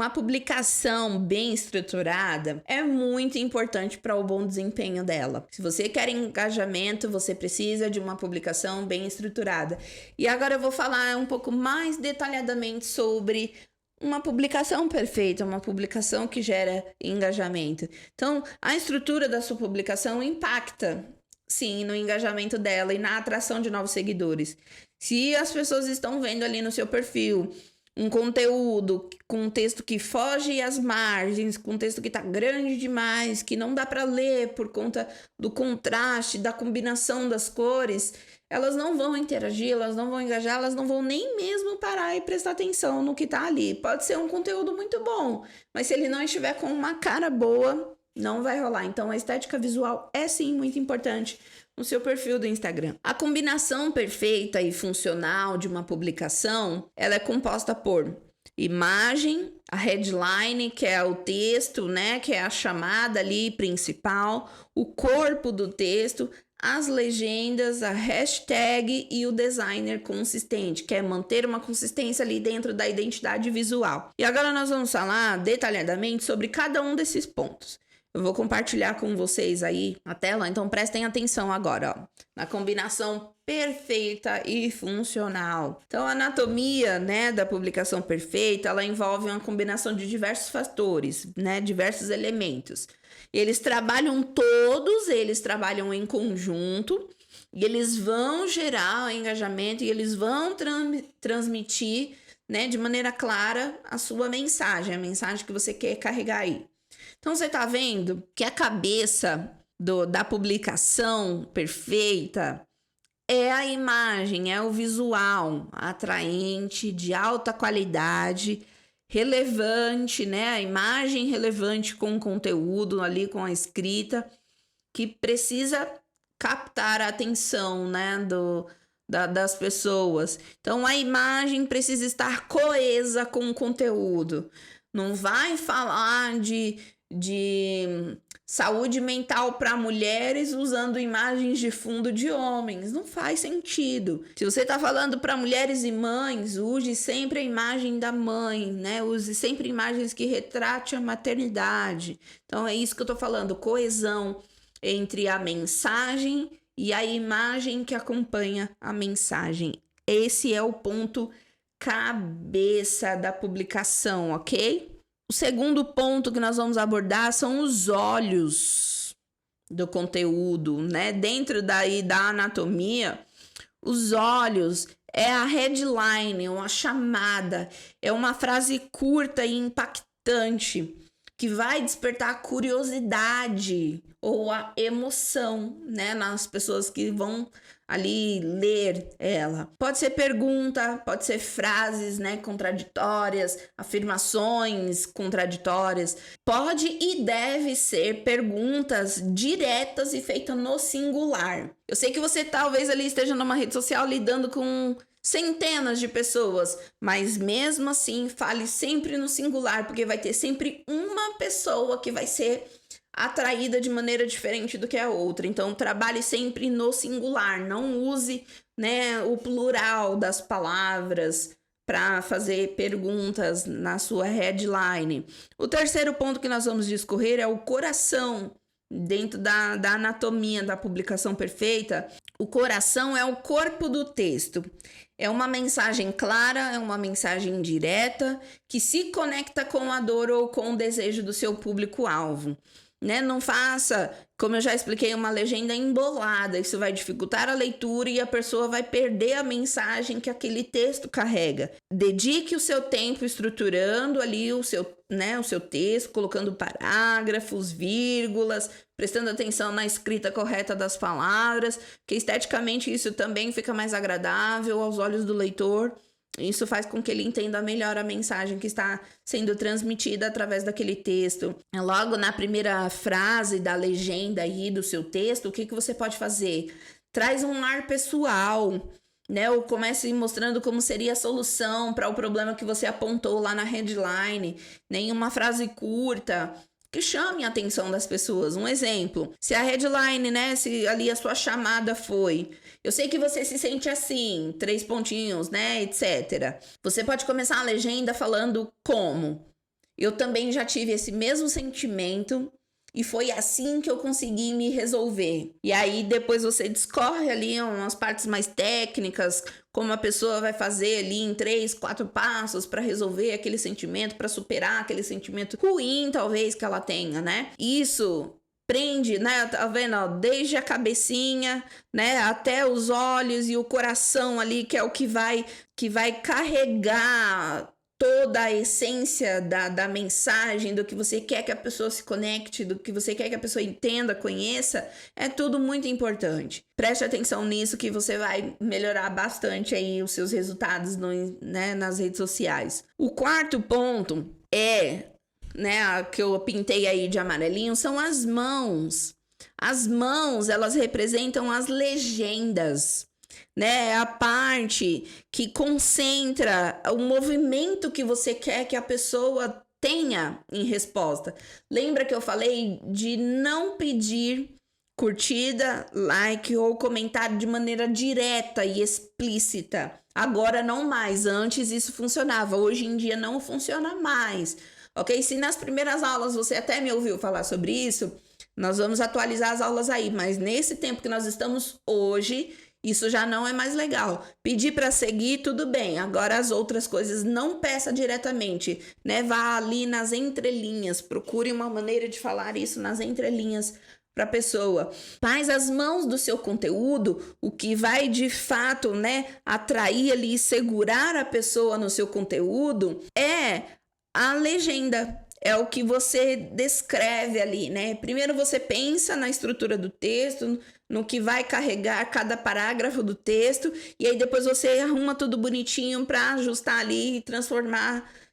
Uma publicação bem estruturada é muito importante para o bom desempenho dela. Se você quer engajamento, você precisa de uma publicação bem estruturada. E agora eu vou falar um pouco mais detalhadamente sobre uma publicação perfeita, uma publicação que gera engajamento. Então, a estrutura da sua publicação impacta, sim, no engajamento dela e na atração de novos seguidores. Se as pessoas estão vendo ali no seu perfil um conteúdo com um texto que foge às margens, com um texto que tá grande demais, que não dá para ler por conta do contraste, da combinação das cores, elas não vão interagir, elas não vão engajar, elas não vão nem mesmo parar e prestar atenção no que tá ali. Pode ser um conteúdo muito bom, mas se ele não estiver com uma cara boa, não vai rolar. Então a estética visual é sim muito importante no seu perfil do Instagram. A combinação perfeita e funcional de uma publicação, ela é composta por imagem, a headline, que é o texto, né, que é a chamada ali principal, o corpo do texto, as legendas, a hashtag e o designer consistente, que é manter uma consistência ali dentro da identidade visual. E agora nós vamos falar detalhadamente sobre cada um desses pontos. Eu vou compartilhar com vocês aí a tela, então prestem atenção agora, ó, na combinação perfeita e funcional. Então, a anatomia, né, da publicação perfeita, ela envolve uma combinação de diversos fatores, né, diversos elementos. Todos eles trabalham em conjunto e eles vão gerar engajamento e eles vão transmitir, né, de maneira clara a sua mensagem, a mensagem que você quer carregar aí. Então, você tá vendo que a cabeça da publicação perfeita é a imagem, é o visual atraente, de alta qualidade, relevante, né? A imagem relevante com o conteúdo ali, com a escrita, que precisa captar a atenção, né, das pessoas. Então, a imagem precisa estar coesa com o conteúdo. Não vai falar de saúde mental para mulheres usando imagens de fundo de homens. Não faz sentido. Se você está falando para mulheres e mães, use sempre a imagem da mãe, né? Use sempre imagens que retrate a maternidade. Então é isso que eu estou falando, coesão entre a mensagem e a imagem que acompanha a mensagem. Esse é o ponto cabeça da publicação, ok? O segundo ponto que nós vamos abordar são os olhos do conteúdo, né? Dentro daí da anatomia, os olhos é a headline, uma chamada, é uma frase curta e impactante que vai despertar curiosidade ou a emoção, né, nas pessoas que vão ali ler ela. Pode ser pergunta, pode ser frases, né, contraditórias, afirmações contraditórias. Pode e deve ser perguntas diretas e feitas no singular. Eu sei que você talvez ali esteja numa rede social lidando com centenas de pessoas, mas mesmo assim fale sempre no singular, porque vai ter sempre uma pessoa que vai ser atraída de maneira diferente do que a outra. Então trabalhe sempre no singular, não use, né, o plural das palavras para fazer perguntas na sua headline. O terceiro ponto que nós vamos discorrer é o coração. Dentro da anatomia da publicação perfeita, o coração é o corpo do texto. É uma mensagem clara, é uma mensagem direta, que se conecta com a dor ou com o desejo do seu público-alvo. Né? Não faça, como eu já expliquei, uma legenda embolada. Isso vai dificultar a leitura e a pessoa vai perder a mensagem que aquele texto carrega. Dedique o seu tempo estruturando ali o seu texto, colocando parágrafos, vírgulas, prestando atenção na escrita correta das palavras, que esteticamente isso também fica mais agradável aos olhos do leitor. Isso faz com que ele entenda melhor a mensagem que está sendo transmitida através daquele texto. Logo na primeira frase da legenda aí do seu texto, o que você pode fazer? Traz um ar pessoal, né? Ou comece mostrando como seria a solução para o problema que você apontou lá na headline. Nenhuma frase curta que chame a atenção das pessoas. Um exemplo, se a headline, né, se ali a sua chamada foi: eu sei que você se sente assim, 3 pontinhos, né, etc. Você pode começar a legenda falando como. Eu também já tive esse mesmo sentimento e foi assim que eu consegui me resolver. E aí depois você discorre ali umas partes mais técnicas, como a pessoa vai fazer ali em 3, 4 passos para resolver aquele sentimento, para superar aquele sentimento ruim talvez que ela tenha, né? Isso prende, né? Tá vendo? Ó, desde a cabecinha, né? Até os olhos e o coração ali, que é o que vai carregar toda a essência da mensagem, do que você quer que a pessoa se conecte, do que você quer que a pessoa entenda, conheça, é tudo muito importante. Preste atenção nisso que você vai melhorar bastante aí os seus resultados né, nas redes sociais. O quarto ponto né, que eu pintei aí de amarelinho, são as mãos. As mãos, elas representam as legendas, né? A parte que concentra o movimento que você quer que a pessoa tenha em resposta. Lembra que eu falei de não pedir curtida, like ou comentário de maneira direta e explícita. Agora não mais. Antes isso funcionava. Hoje em dia não funciona mais. Ok? Se nas primeiras aulas você até me ouviu falar sobre isso, nós vamos atualizar as aulas aí. Mas nesse tempo que nós estamos hoje, isso já não é mais legal. Pedir para seguir, tudo bem. Agora as outras coisas não peça diretamente, né? Vá ali nas entrelinhas. Procure uma maneira de falar isso nas entrelinhas para a pessoa. Mas as mãos do seu conteúdo, o que vai de fato, né, atrair ali e segurar a pessoa no seu conteúdo é a legenda. É o que você descreve ali, né? Primeiro você pensa na estrutura do texto, no que vai carregar cada parágrafo do texto, e aí depois você arruma tudo bonitinho para ajustar ali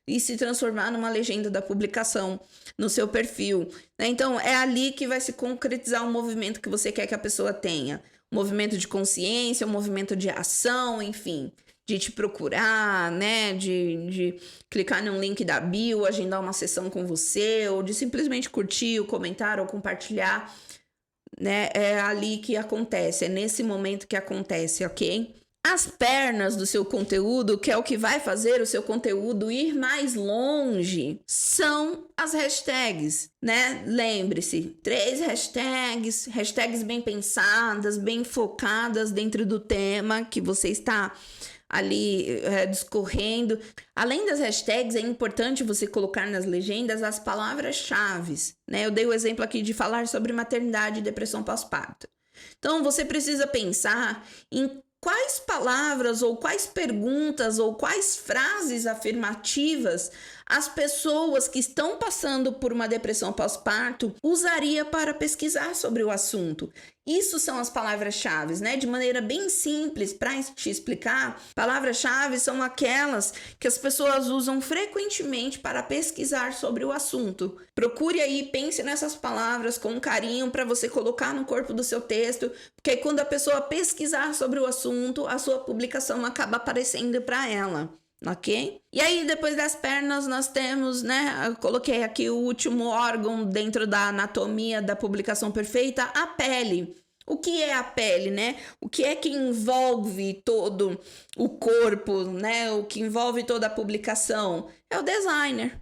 e se transformar numa legenda da publicação no seu perfil, né? Então é ali que vai se concretizar o movimento que você quer que a pessoa tenha. Um movimento de consciência, um movimento de ação, enfim, de te procurar, né, de clicar num link da bio, agendar uma sessão com você, ou de simplesmente curtir, ou comentar, ou compartilhar, né, é ali que acontece, é nesse momento que acontece, ok? As pernas do seu conteúdo, que é o que vai fazer o seu conteúdo ir mais longe, são as hashtags, né? Lembre-se, 3 hashtags bem pensadas, bem focadas dentro do tema que você está ali discorrendo. Além das hashtags, é importante você colocar nas legendas as palavras-chave, né? Eu dei o exemplo aqui de falar sobre maternidade e depressão pós-parto. Então, você precisa pensar em quais palavras ou quais perguntas ou quais frases afirmativas as pessoas que estão passando por uma depressão pós-parto usaria para pesquisar sobre o assunto. Isso são as palavras-chave, né? De maneira bem simples, para te explicar, palavras-chave são aquelas que as pessoas usam frequentemente para pesquisar sobre o assunto. Procure aí, pense nessas palavras com carinho para você colocar no corpo do seu texto, porque aí quando a pessoa pesquisar sobre o assunto, a sua publicação acaba aparecendo para ela. Ok? E aí, depois das pernas, nós temos, né? Eu coloquei aqui o último órgão dentro da anatomia da publicação perfeita, a pele. O que é a pele, né? O que é que envolve todo o corpo, né? O que envolve toda a publicação? É o designer.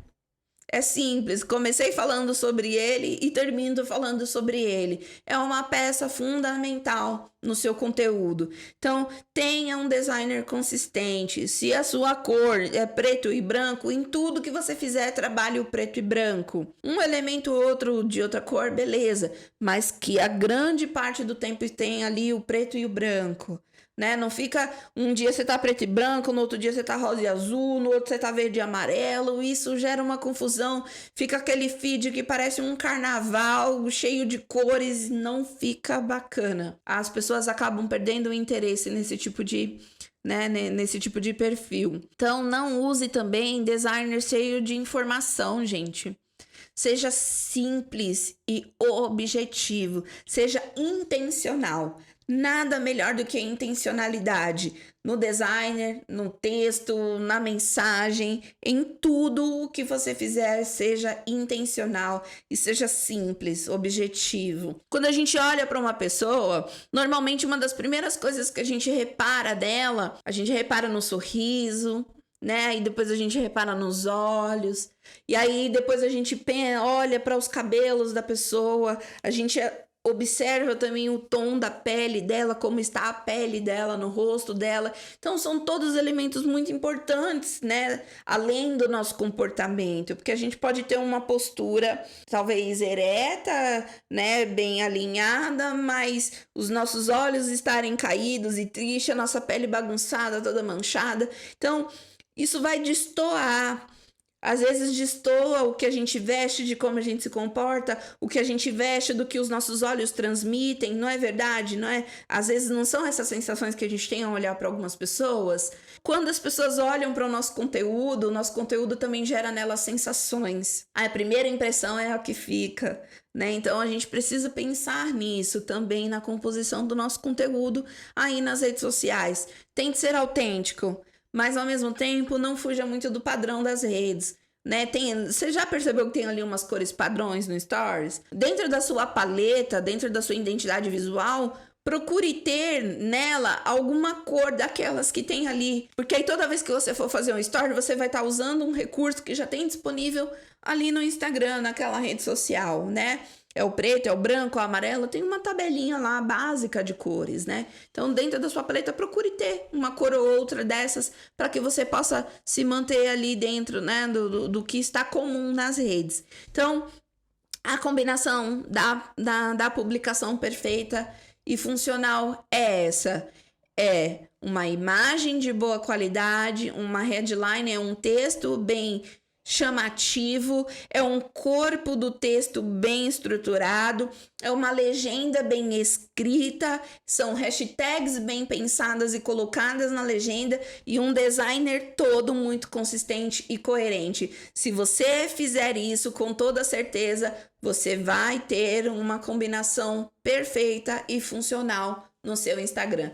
É simples, comecei falando sobre ele e termino falando sobre ele. É uma peça fundamental no seu conteúdo. Então, tenha um designer consistente. Se a sua cor é preto e branco, em tudo que você fizer, trabalhe o preto e branco. Um elemento ou outro de outra cor, beleza. Mas que a grande parte do tempo tenha ali o preto e o branco. Né? Não fica um dia você tá preto e branco, no outro dia você tá rosa e azul, no outro você tá verde e amarelo. Isso gera uma confusão. Fica aquele feed que parece um carnaval cheio de cores, não fica bacana. As pessoas acabam perdendo o interesse nesse tipo de, né, nesse tipo de perfil. Então não use também designer cheio de informação, gente. Seja simples e objetivo, seja intencional. Nada melhor do que a intencionalidade no designer, no texto, na mensagem, em tudo o que você fizer, seja intencional e seja simples, objetivo. Quando a gente olha para uma pessoa, normalmente uma das primeiras coisas que a gente repara dela, a gente repara no sorriso, né? E depois a gente repara nos olhos. E aí depois a gente olha para os cabelos da pessoa, a gente observa também o tom da pele dela, como está a pele dela no rosto dela. Então são todos elementos muito importantes, né? Além do nosso comportamento, porque a gente pode ter uma postura talvez ereta, né, bem alinhada, mas os nossos olhos estarem caídos e tristes, a nossa pele bagunçada, toda manchada. Então, isso vai destoar. Às vezes destoa o que a gente veste de como a gente se comporta, o que a gente veste do que os nossos olhos transmitem, não é verdade? Não é? Às vezes não são essas sensações que a gente tem ao olhar para algumas pessoas. Quando as pessoas olham para o nosso conteúdo também gera nelas sensações. A primeira impressão é a que fica, né? Então a gente precisa pensar nisso também na composição do nosso conteúdo aí nas redes sociais. Tente ser autêntico, mas ao mesmo tempo não fuja muito do padrão das redes, né? Você já percebeu que tem ali umas cores padrões no Stories? Dentro da sua paleta, dentro da sua identidade visual, procure ter nela alguma cor daquelas que tem ali, porque aí toda vez que você for fazer um story, você vai estar usando um recurso que já tem disponível ali no Instagram, naquela rede social, né? É o preto, é o branco, é o amarelo, tem uma tabelinha lá básica de cores, né? Então, dentro da sua paleta, procure ter uma cor ou outra dessas para que você possa se manter ali dentro, né, do que está comum nas redes. Então, a combinação da publicação perfeita e funcional é essa. É uma imagem de boa qualidade, uma headline, é um texto bem chamativo, é um corpo do texto bem estruturado, é uma legenda bem escrita, são hashtags bem pensadas e colocadas na legenda e um designer todo muito consistente e coerente. Se você fizer isso, com toda certeza, você vai ter uma combinação perfeita e funcional no seu Instagram.